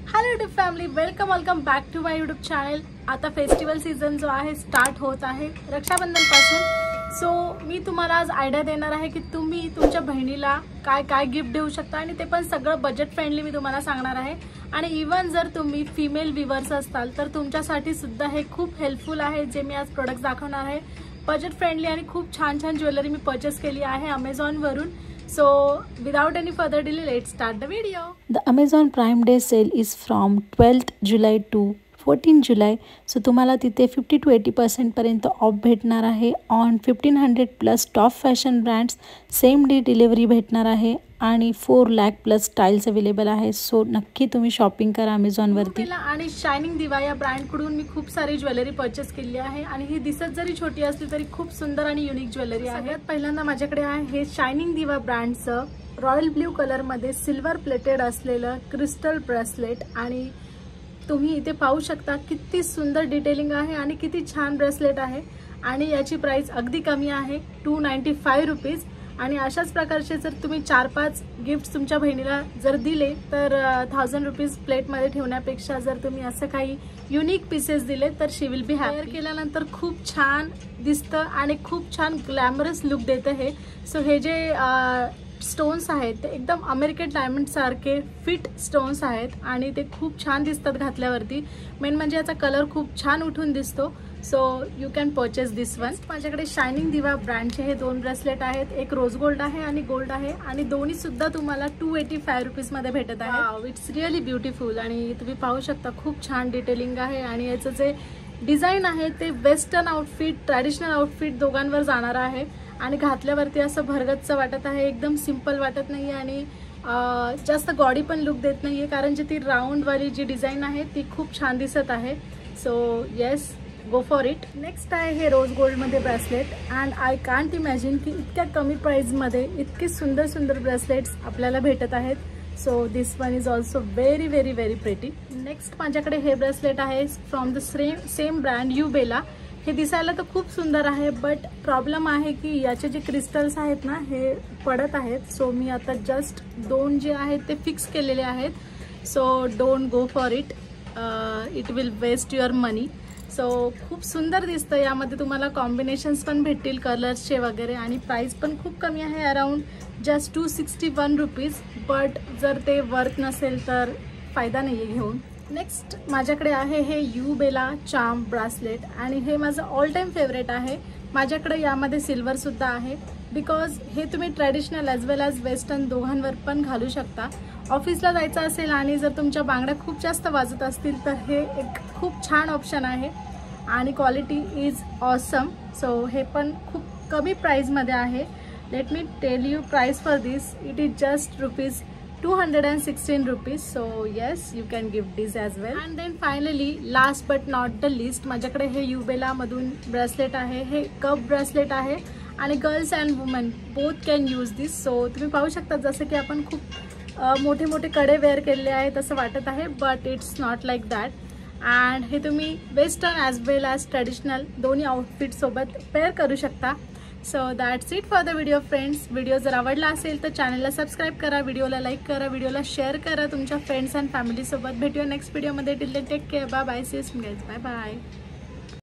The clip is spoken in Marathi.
Hello YouTube family, welcome back to my YouTube channel. आता फेस्टिवल सीझन जो आहे स्टार्ट होत आहे रक्षाबंधनपासून। सो मी तुम्हाला आज आयडिया देणार आहे की तुम्ही तुमच्या बहिणीला काय काय गिफ्ट देऊ शकता आणि ते पण सगळं बजेट फ्रेंडली मी तुम्हाला सांगणार आहे। आणि इवन जर तुम्ही फिमेल व्ह्यूअर्स असाल तर तुमच्यासाठी सुद्धा हे खूप हेल्पफुल आहे। जे मी आज प्रोडक्ट दाखवणार आहे बजेट फ्रेंडली आणि खूप छान छान ज्वेलरी मी परचेस केली आहे Amazon वरून। So without any further delay, let's start the video. The Amazon Prime Day sale is from 12th July to 14 July. So तुम्हाला तिथे 50 to 80% पर्यंत ऑफ भेटणार आहे on 1500 plus top fashion brands. Same day delivery भेटणार आहे आणि 4 लाख प्लस स्टाईल्स अवेलेबल आहे। सो नक्की तुम्ही शॉपिंग करा Amazon वरती। आणि शायनिंग दिवा या ब्रँड कडून मी खूप सारी ज्वेलरी परचेस केली आहे आणि ही दिसत जरी छोटी असली तरी खूप सुंदर आणि युनिक ज्वेलरी आहे। पहिल्यांदा माझ्याकडे आहे हे शायनिंग दिवा ब्रँडचं रॉयल ब्ल्यू कलर मध्ये सिल्वर प्लेटेड असलेलं क्रिस्टल ब्रेसलेट। आणि तुम्ही इथे पाहू शकता किती सुंदर डिटेलिंग आहे आणि किती छान ब्रेसलेट आहे आणि याची प्राइस अगदी कमी आहे 295 रुपीज। आणि अशाच प्रकारचे जर तुम्ही 4-5 गिफ्ट्स तुमच्या बहिणीला जर दिले तर 1000 रुपीज प्लेटमध्ये ठेवण्यापेक्षा जर तुम्ही असं काही युनिक पीसेस दिले तर शी विल बी हॅपी। केल्यानंतर खूप छान दिसतं आणि खूप छान ग्लॅमरस लुक देतं हे। सो हे जे स्टोन्स आहेत ते एकदम अमेरिकन डायमंड सारखे फिट स्टोन्स आहेत आणि ते खूप छान दिसतात घातल्यावरती। मेन म्हणजे याचा कलर खूप छान उठून दिसतो। So you can purchase this one. माझ्याकडे शायनिंग दिवा ब्रँडचे हे 2 ब्रेसलेट आहेत, एक रोज गोल्ड आहे आणि गोल्ड आहे आणि दोन्ही सुद्धा तुम्हाला 285 रुपीज मध्ये भेटत आहे। इट्स रिअली ब्युटिफुल आणि तुम्ही पाहू शकता खूप छान डिटेलिंग आहे आणि याचं जे डिझाईन आहे ते वेस्टर्न आउटफिट ट्रॅडिशनल आउटफिट दोघांवर जाणार आहे आणि घातल्यावरती असं भरगच्च वाटत आहे, एकदम सिंपल वाटत नाही आणि जास्त गॉडी पण लुक देत नाहीये कारण जी ती राऊंड वाली जी डिझाईन आहे ती खूप छान दिसत आहे। So yes, go for it. Next आहे हे रोज गोल्ड मध्ये bracelet and I can't imagine की इतक्या कमी प्राइस मध्ये इतके सुंदर सुंदर ब्रेसलेट्स आपल्याला भेटत आहेत। So this one is also very very very pretty. Next माझ्याकडे हे ब्रेसलेट आहे फ्रॉम द सेम ब्रँड युबेला। हे दिसायला तर खूप सुंदर आहे बट प्रॉब्लेम आहे की याचे जे क्रिस्टल्स आहेत ना हे पडत आहेत। सो मी आता जस्ट 2 जे आहेत ते फिक्स केलेले आहेत। So don't go for it, it will waste your money. So खूप सुंदर दिसतं, यामध्ये तुम्हाला कॉम्बिनेशन्स पण भेटतील कलर्सचे वगैरे आणि प्राइस पण खूप कमी आहे, अराउंड जस्ट 261 रुपीज। बट जर ते वर्थ नसेल तर फायदा नाही आहे घेऊन। नेक्स्ट माझ्याकडे आहे हे युबेला चार्म ब्रेसलेट आणि हे माझं ऑल टाइम फेवरेट आहे। माझ्याकडे यामध्ये सिल्वर सुद्धा आहे बिकॉज हे तुम्ही ट्रॅडिशनल ॲज वेल ॲज वेस्टर्न दोघांवर पण घालू शकता। ऑफिसला जायचं असेल आणि जर तुमच्या बांगड्या खूप जास्त वाजत असतील तर हे एक खूप छान ऑप्शन आहे आणि क्वालिटी इज ऑसम। सो हे पण खूप कमी प्राईजमध्ये आहे। Let me tell you price for this, it is just rupees 216 rupees. So yes, you can give this as well. And then finally last but not the least माझ्याकडे हे युबेला मधून ब्रेसलेट आहे। हे कप ब्रेसलेट आहे आणि girls and women both can use this. So तुम्ही पाहू शकता जसं की आपण खूप मोठे मोठे कडे वेअर केलेले आहेत असं वाटत आहे but it's not like that. And हे तुम्ही वेस्टर्न ॲज वेल ॲज ट्रॅडिशनल दोन्ही आउटफिट सोबत पेअर करू शकता। So that's it for the video friends. Video जर आवडला असेल तर चॅनलला सबस्क्राईब करा, व्हिडिओला लाईक करा, व्हिडिओला शेअर करा तुमच्या फ्रेंड्स अँड फॅमिलीसोबत। भेटूया नेक्स्ट व्हिडिओमध्ये। Till then take care, bye bye, see you soon guys, bye bye.